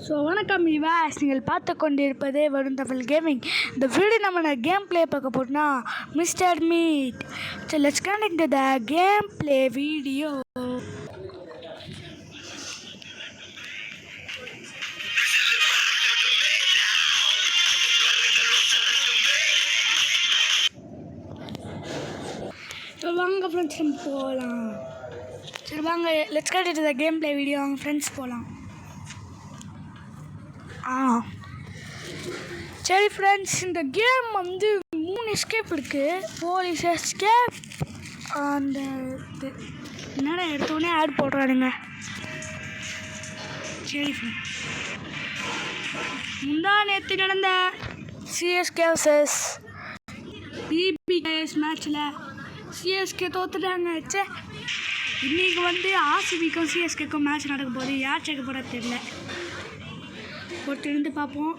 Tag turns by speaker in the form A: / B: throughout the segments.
A: So வணக்கம் விவாஸ், நீங்கள் பார்த்து கொண்டிருப்பதே வரும் தமிழ் கேமிங். இந்த வீடியோ நம்ம கேம் பிளே பார்க்க போட்டோம்னா mister meet. So let's connect the game play video. So வாங்க ஃப்ரெண்ட்ஸ் நம்ம போகலாம். சரி வாங்க, let's connect the game play video. வாங்க ஃப்ரெண்ட்ஸ் போகலாம். சரி ஃப்ரெண்ட்ஸ், இந்த கேம் வந்து 3 எஸ்கேப் இருக்குது. போலீஸ் எஸ்கேப், அந்த இது என்னடா எடுத்தோடனே ஆட் போடுறானுங்க. சரி ஃப்ரெண்ட்ஸ், முந்தா நேற்று நடந்த சிஎஸ்கே vs பிபிகேஎஸ் மேட்ச்சில் சிஎஸ்கே தோத்துட்டாங்க. சே, இன்றைக்கி வந்து ஆர்சிபிக்கும் சிஎஸ்கேக்கும் மேட்ச் நடக்கும் போது யார் சேர்க்க போட தெரியல. பொறுத்திருந்து பார்ப்போம்.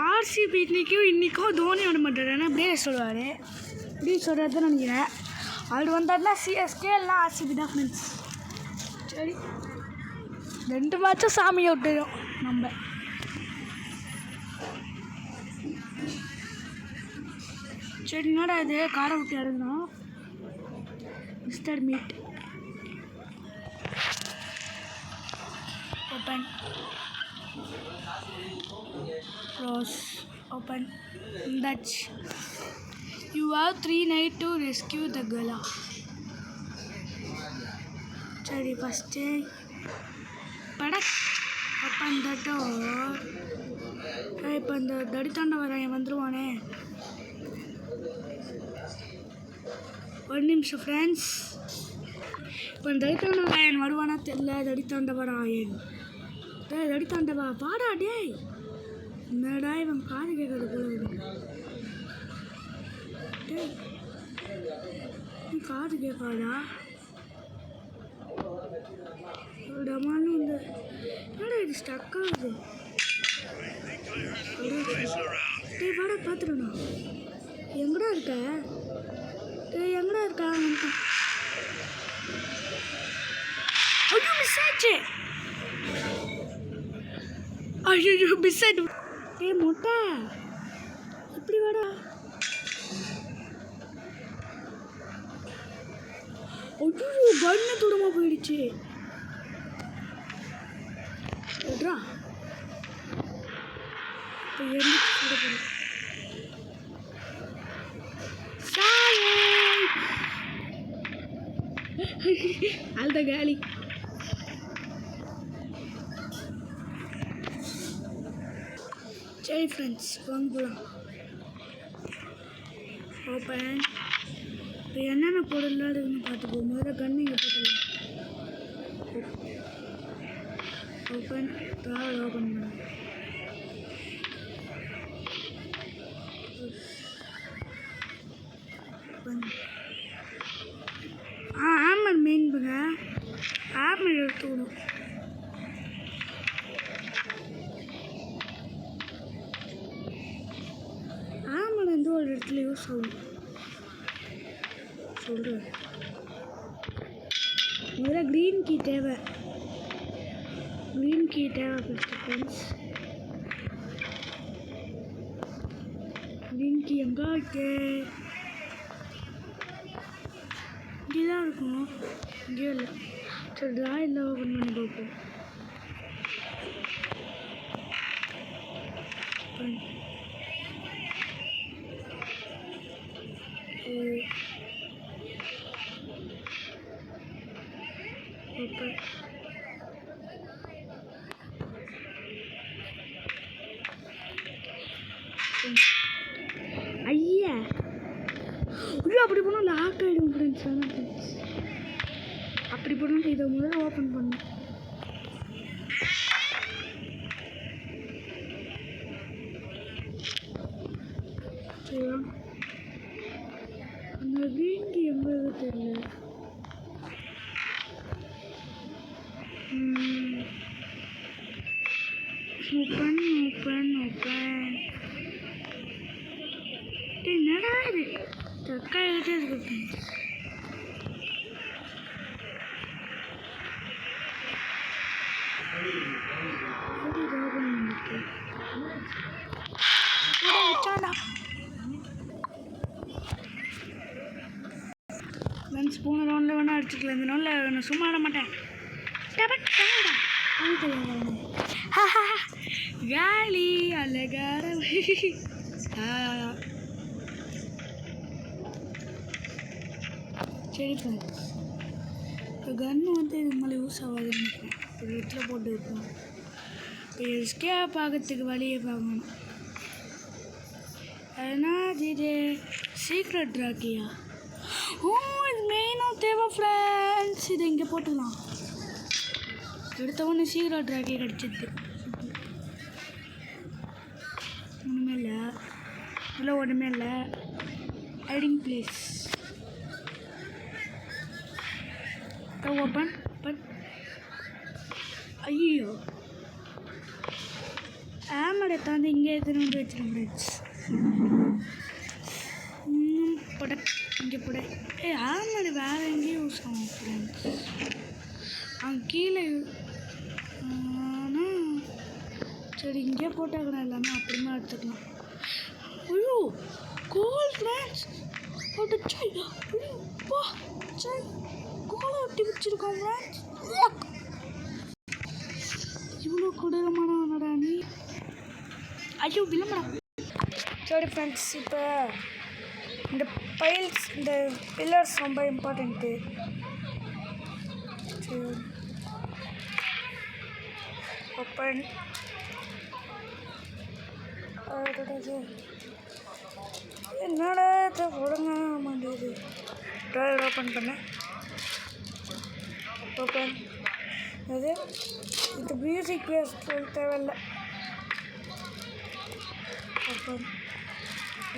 A: ஆர்சிபி இன்றைக்கும் தோனி விட மாட்டார், ஏன்னா இப்படியே சொல்லுவார். இப்படி சொல்கிறது தான் நினைக்கிறேன். அவர் வந்தார்னா சிஎஸ்கே எல்லாம் ஆர்சிபி தான் ஃப்ரெண்ட்ஸ். சரி, 2 மேட்சும் சாமியை விட்டுடும் நம்ம. சரி, என்னடா இது காரை விட்டு இறங்கணும். Mister meet open, close, open, Dutch. You have 3 nights to rescue the girl. சரி, ஃபஸ்ட்டு படக் open the door. இப்போ இந்த தடித்தாண்ட வரேன் வந்துடுவானே. ஒரு நிமிஷம் ஃப்ரெண்ட்ஸ். இப்போ தடித்தாண்ட வராயன் வருவானா தெரியல. தடித்தாண்ட வராயன், தடித்தாண்டவா பாடா டேய். என்னடா இவன் காது கேட்கறது போல. டேய், நீ காது கேட்காதா? டமாலும் இந்த என்னடா இது ஸ்டக் ஆகுது. டேய் வாடா பார்த்துடணும். எங்கடா இருக்க? டேய் எங்கடா இருக்கா? ஐயோ மிஸ் ஆச்சு. ஐயோ மிஸ் ஆயிட்டு. ஏ மொட்டை, இப்படி வாடா. ஐயோ கண்ணு தூரமாக போயிடுச்சு. விட்றா, இப்போ எழுந்து அந்த காலி. சரி ஃப்ரெண்ட்ஸ், வாங்க போகலாம். ஓப்பன். இப்போ என்னென்ன பொருள்லாம் இருக்குன்னு பார்த்துப்போம். முதல்ல கன்று இங்கே போட்டுக்கலாம். ஓப்பன், ட்ராவல் ஓப்பன் பண்ண. ஆமர் மெயின் பண்ணுங்க. ஆமர் எடுத்துக்கணும். ஆமர் வந்து ஒரு இடத்துல யூஸ் ஆகும் சொல்கிறேன். முதல்ல க்ரீன் கீ தேவை. க்ரீன் கீ தேவை ஃபஸ்ட்டு ஃப்ரெண்ட்ஸ். க்ரீன் கீ எங்கே இருக்கு? இங்கே தான் இருக்கும். இங்கேயும் இல்லை. சரி, ட்ராயில் ஓப்பன் பண்ணி பார்ப்போம். ஓப்பன். ஐயா, ஐயோ அப்படி போனால் லாக் ஆகிடும் ஃப்ரெண்ட்ஸ். ஆனால் ஃப்ரெண்ட்ஸ் அப்படி போனால் இதை முதல்ல ஓப்பன் பண்ணணும். சரியா, அந்த க்ரீன் கீ எங்கே தெரியல. Open open open. என்னடா இது தக்காயிட்டே இருக்கு. ஃப்ரெண்ட்ஸ் போன ரவுண்டில் வேணால் அடிச்சுக்கலாம். இந்த ரவுண்டில் நான் சும்மா ஆட மாட்டேன். காலி அழகார சரி ஃப்ரெண்ட்ஸ், இப்போ கன்று வந்து இது மேலே யூஸ் ஆகாதுன்னு நினைக்கிறேன். ஒரு இடத்துல போட்டு வைப்போம். இப்போ எஸ்கேப் ஆகிறதுக்கு வழியை பார்க்கணும். அதனால் இது சீக்ரெட் ராக்கியா? ஓ, இது மெயினாக தேவை ஃப்ரெண்ட்ஸ். இதை இங்கே போட்டுக்கலாம். எடுத்த ஒன்று சீக்ரெட் ராக்கி கிடச்சிது. ஒன்றுமே இல்லை, இல்லை ஒன்றுமே இல்லை. Hiding place open. ஐயோ, ஆமடை தாண்டி இங்கே எத்தனை வந்து வச்சுருக்கேன் ஃப்ரெண்ட்ஸ். போட இங்கே போட. ஆமடை வேறு எங்கேயும் யூஸ் ஆகும் ஃப்ரெண்ட்ஸ். அங்கே கீழே சரி இங்கே போட்டாங்கன்னா எல்லாமே அப்புறமா எடுத்துக்கலாம். ஐயோ கோல் ஃப்ரெண்ட்ஸ், கோலை ஒட்டி வச்சுருக்கோம் ஃப்ரெண்ட்ஸ். இவ்வளோ கொடூரமானவனடா நீ. ஐயோ விளம்பரம். சரி ஃப்ரெண்ட்ஸ், இப்போ இந்த இந்த பில்லர்ஸ் ரொம்ப இம்பார்ட்டண்ட்டு. சரி ஓப்பன். என்னடா இதை ஒழுங்க மாட்டேங்குது. ட்ராயர் ஓப்பன் பண்ணேன். ஓப்பன். அது இந்த மியூசிக் பிளேஸ் தேவையில்லை. Open.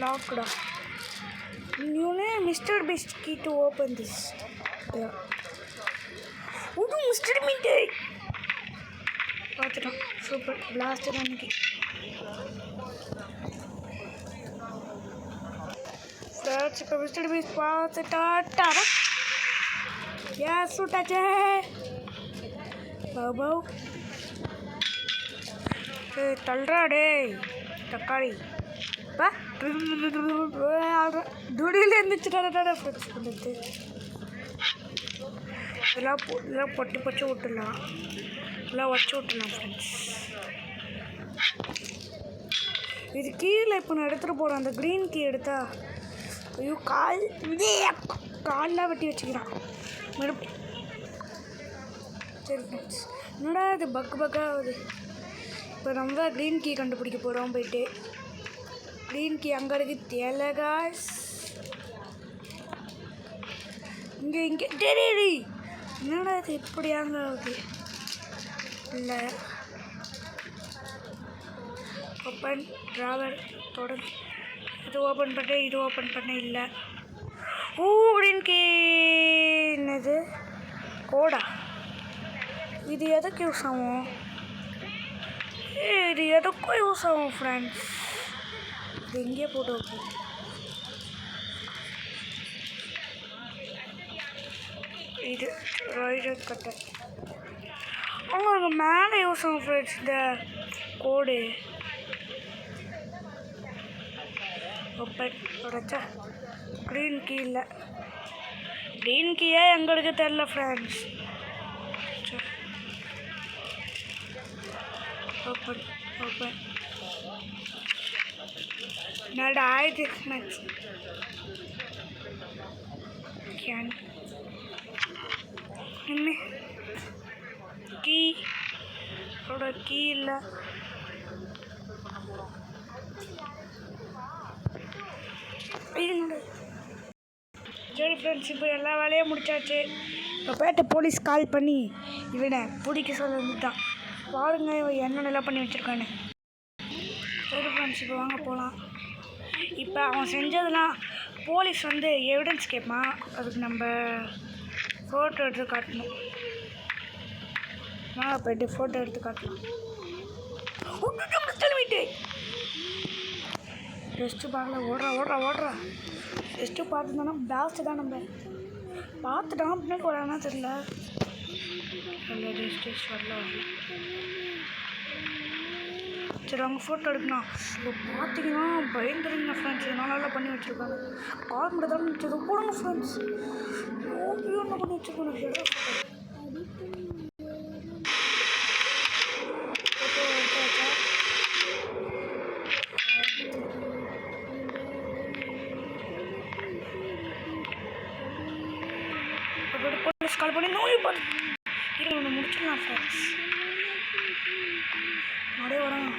A: லாக்டா. You need Mr. Beast key to open this. Yeah. Oh, Mr. Beast. பார்த்துட்டோம். சூப்பர். பிளாஸ்டர் அன்னைக்கு ஃப்ரெண்ட்ஸ், இப்போ மிஸ்டர் பீஸ்ட் பார்த்துட்டா. ஏன் சுட்டாச்சே பாபா. தள்ளுறா டேய் தக்காளி. துடியில் இருந்துச்சுடா ஃப்ரெண்ட்ஸ். வந்துட்டு இதெல்லாம் பொட்டி பொச்சு விட்டுடலாம். இதெல்லாம் வச்சு விட்டுடலாம் ஃப்ரெண்ட்ஸ். இது கீழே இப்போ நான் எடுத்துகிட்டு போகிறேன். அந்த க்ரீன் கீ எடுத்தா ஐயோ கால்லாம் வெட்டி வச்சுக்கிறான். சரி ஃப்ரெண்ட்ஸ், என்னடா இது பக்காக ஆகுது. இப்போ நம்ம க்ரீன் கீ கண்டுபிடிக்க போகிறோம். போயிட்டு க்ரீன் கீ அங்கே இருக்கு. தேலகாஸ் இங்கே டெரி. என்னடா இது இப்படி அங்கே ஆகுது? இல்லை ஓப்பன் ட்ராவர் தொடர்ந்து இது ஓப்பன் பண்ணேன், இது ஓப்பன் பண்ணேன். இல்லை க்ரீன் கீ. என்னது கோடா? இது எதுக்கு யூஸ் ஆகும்? இது எதுக்கும் யூஸ் ஆகும் ஃப்ரெண்ட்ஸ். இது எங்கேயே போட்டு வைப்போம். இது ரைடர் கட்டர் உங்களுக்கு மேலே யூஸ் ஆகும் ஃப்ரெண்ட்ஸ். இந்த கோடு ஓப்பன் உடச்சா க்ரீன் கீ இல்லை. க்ரீன் கீயே எங்களுக்கு தெரில ஃப்ரெண்ட்ஸ். Open open. என்னடா ஆயிடுச்சு ஃப்ரெண்ட்ஸ். கேன் என்ன கீ கீ இல்லை. சரி ஃப்ரெண்ட்ஸ், இப்போ எல்லா வேலையும் முடிச்சாச்சு. இப்போ போய்ட்டு போலீஸ் கால் பண்ணி இவனை பிடிக்க சொல்ல வந்துட்டான். பாருங்க இவன் என்னென்னலாம் பண்ணி வச்சுருக்கானு. சரி ஃப்ரெண்ட்ஸ், இப்போ வாங்க போகலாம். இப்போ அவன் செஞ்சதெல்லாம் போலீஸ் வந்து எவிடன்ஸ் கேட்பான். அதுக்கு நம்ம ஃபோட்டோ எடுத்து காட்டணும். வாங்க போய்ட்டு ஃபோட்டோ எடுத்து காட்டலாம். கிளம்பிட்டு டெஸ்ட்டு பார்க்கல. ஓடுறா டெஸ்ட்டு பார்த்துருந்தோன்னா பிளாஸ்ட்டு தான். நம்ம பார்த்துட்டோம். பின்னாடி போடானா தெரியல. ஸ்டேஜ் வரல. சரி அவங்க ஃபோட்டோ எடுக்கணும். இப்போ பார்த்தீங்கன்னா பயந்துருங்க ஃப்ரெண்ட்ஸ், நல்லா பண்ணி வச்சுருக்காங்க. கால் மட்டும் தான் வச்சது போடுங்க ஃப்ரெண்ட்ஸ். என்ன பண்ணி வச்சுருக்கோம். போலீஸ் கால் பண்ணி நோய் பண்ணி இது ஒன்று முடிச்சிடலாம் ஃப்ரெண்ட்ஸ். அப்படியே வரோம்.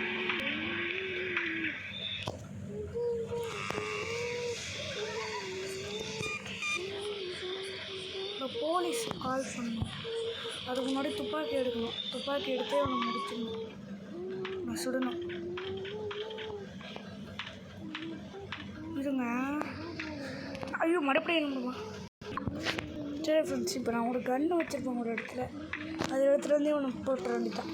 A: இப்போ போலீஸ் கால் பண்ணணும். அதுக்கு முன்னாடி துப்பாக்கி எடுக்கணும். துப்பாக்கி எடுத்து அவனை முடிச்சிடணும். நான் சுடணும். இருங்க. ஐயோ மறுபடியும் எழுந்துமா. சரி ஃப்ரெண்ட்ஸ், இப்போ நான் ஒரு கன்று வச்சுருப்பேன் ஒரு இடத்துல. அது இடத்துல வந்து இவனை போட்டுற வேண்டித்தான்.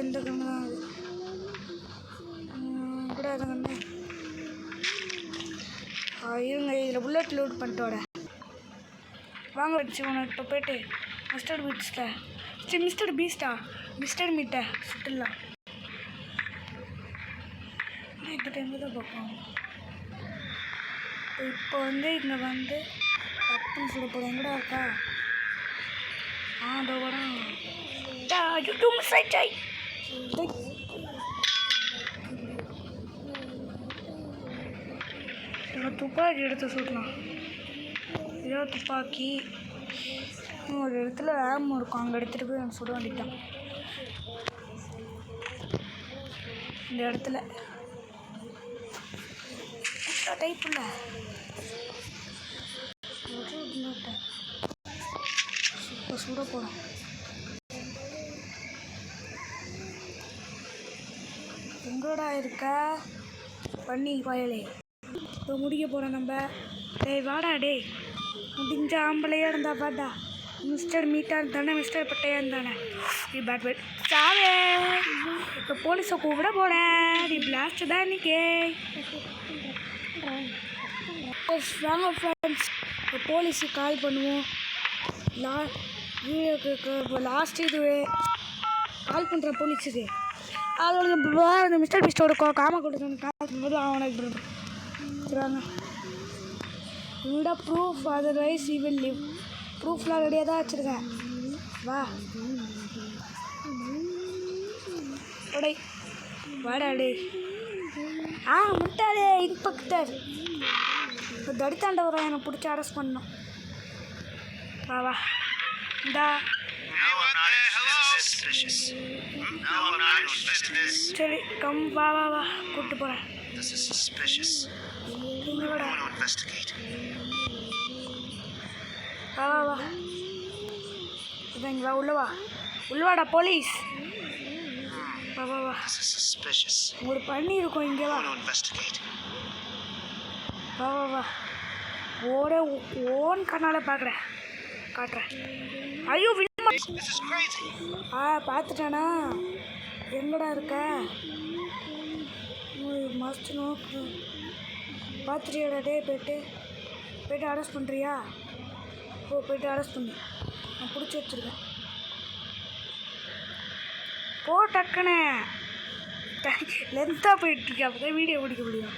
A: இந்த கன்று தான் அது கூட. அந்த கன்று இருங்க, இதில் புல்லட் லோட் பண்ணிட்டு வர வாங்க வச்சு உன. இப்போ போய்ட்டு மிஸ்டர் மிஸ்டர் மீட்டை சுட்டுடலாம். இந்த டைமில் தான் பார்ப்போம். இப்போ வந்து இங்கே வந்து தப்புன்னு சொல்ல போகிறேன். எங்கடா இருக்கா? அதோ கூட துப்பாக்கி எடுத்து சுடலாம். இதோ துப்பாக்கி ஒரு இடத்துல ஆம் இருக்கும். அங்கே எடுத்துகிட்டு போய் நான் சுட வேண்டிட்டான். இந்த இடத்துல டைப் இல்லை. இப்போ சுட போகிறோம். எங்கடா இருக்க பண்ணி பயலே? இப்போ முடிக்க போகிறோம் நம்ம. டேய் வாடா டேய். முடிஞ்ச ஆம்பளையாக இருந்தா பாட்டா. மிஸ்டர் மீட்டா இருந்தானே, மிஸ்டர் பட்டையா இருந்தானே. நீ பேட் சாவே. இப்போ போலீஸை கூப்பிட போனேன். நீ பிளாஸ்ட் தான் இன்னைக்கு. வாங்க ஃப்ரெண்ட்ஸ், இப்போ போலீஸுக்கு கால் பண்ணுவோம். லாஸ்ட் இது கால் பண்ணுற போலீஸுக்கு. அதோட மிஸ்டர் பிஸ்டோட காம கொடுத்து கால் பண்ணும்போது அவனுக்கு சொல்கிறாங்க, உங்களோட proof otherwise you will live. ப்ரூஃப்லாம் ரெடியாக தான் வச்சுருக்கேன். வா ஒடை வாடா டே. முட்டாளே இன்ஸ்பெக்டர். இப்போ தடித்தாண்டவரை எனக்கு பிடிச்சி அரெஸ்ட் பண்ணணும். வா இந்தா. சரி கம் வா கூப்பிட்டு போகிறேன். வா இங்கே வா. உள்ளவாடா போலீஸ். வா உங்களுக்கு பண்ணி இருக்கோம். இங்கே வா ஓன் கண்ணால் காட்டுறேன். ஐயோ பார்த்துட்டானா? எங்கடா இருக்க? மஸ்ட் நோக்கு பார்த்துட்டியாடா டே? போய்ட்டு அரெஸ்ட் பண்ணுறியா? போய்ட்டு அரெஸ்ட் பண்ணு. நான் பிடிச்சி வச்சுருக்கேன். போ டக்குன்னு. லென்த்தாக போயிட்டுருக்கேன். அப்போ தான் வீடியோ பிடிக்க முடியும்.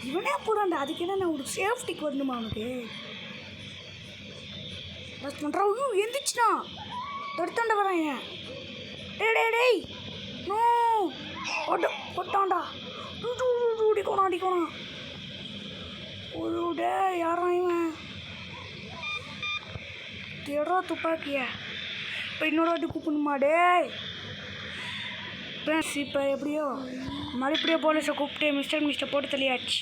A: இவனே போடாண்டா. அதுக்கு என்ன நான் ஒரு சேஃப்டிக்கு வரணுமா அவனுக்கு? அரெஸ்ட் பண்ணுறான். ஐயோ எந்திரிச்சுனா தடுத்தாண்ட வராங்க. டேய் நோ போட்டான்டா. அடிக்கணும். ஒரு டே யாரும் இவன் தேடா துப்பாக்கிய. இப்போ இன்னொரு வாட்டி கூப்பிடணுமா? டேய் ஃப்ரெண்ட்ஸ், இப்போ எப்படியோ மறுபடியும் போலீஸை கூப்பிட்டு மிஸ்டர் போட்டு தள்ளியாச்சு.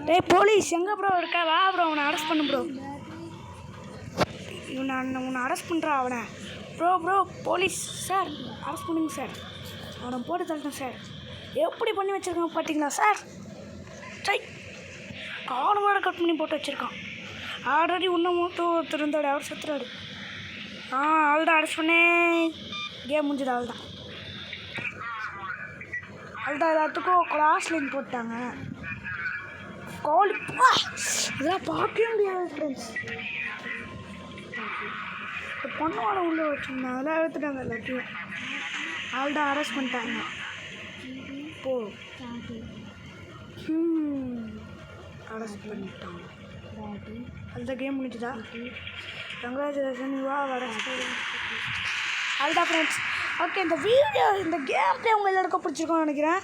A: டேய் போலீஸ் எங்கே ப்ரோ இருக்கா? வா ப்ரோ, அவனை அரெஸ்ட் பண்ணு ப்ரோ. உன்னை அரெஸ்ட் பண்ணுறான் அவனை. ப்ரோ போலீஸ் சார், அரெஸ்ட் பண்ணுங்க சார். அவனை போட்டு தள்ளிட்டேன் சார். எப்படி பண்ணி வச்சுருக்கான் பார்த்தீங்களா சார்? சை காலோட கட் பண்ணி போட்டு வச்சுருக்கான். ஆல்ரெடி இன்னும் ஒருத்தர் இருந்தாడు. அவர் செத்துறாரு. அவள்தான் அரெஸ்ட் பண்ணே. கேம் முடிஞ்சது. அவள்தான் எல்லாத்துக்கும் கிளாஸ் லைன் போட்டாங்க. கால் இதெல்லாம் பார்க்கவே முடியாது ஃப்ரெண்ட்ஸ். பொண்ணோட உள்ளே வச்சுருந்தேன் அதெல்லாம் எடுத்துட்டாங்க எல்லாத்தையும் அவள்தான் அரெஸ்ட் பண்ணிட்டாங்க போ அரெஸ்ட் பண்ணிட்டாங்க அதுதான் கேம் முடிச்சுதா கங்க்ராச்சுலேஷன் யூ ஆர் அரெஸ்ட் அதுதான் ஃப்ரெண்ட்ஸ் ஓகே இந்த வீடியோ இந்த கேம் பிளே உங்கள் எல்லாருக்கும் பிடிச்சிருக்கோன்னு நினைக்கிறேன்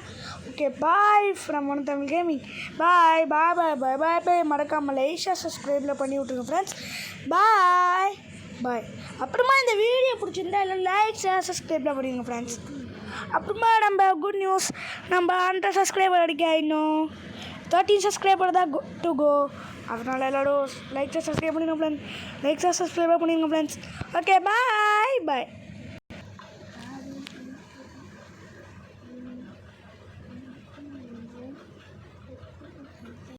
A: okay bye from one Tamil gaming bye bye bye bye bye bye மறக்காமல் லைஷா சப்ஸ்கிரைபில் பண்ணி விட்ருங்க ஃப்ரெண்ட்ஸ் பாய் பாய் அப்புறமா இந்த வீடியோ பிடிச்சிருந்தா எல்லாம் லைக் ஷேர் சப்ஸ்கிரைபில் பண்ணிடுங்க ஃப்ரெண்ட்ஸ் அப்புறமா நம்ம குட் நியூஸ் நம்ம 100 சப்ஸ்கிரைபர் அடிக்க இன்னும் 13 சப்ஸ்கிரைபர் தான் டு கோ அதனால் எல்லோரும் லைக் ஷேர் சப்ஸ்கிரைப் பண்ணிடுங்க ஃப்ரெண்ட்ஸ் லைக் ஷேர் சப்ஸ்கிரைப் பண்ணிடுங்க ஃப்ரெண்ட்ஸ் ஓகே பாய் பாய்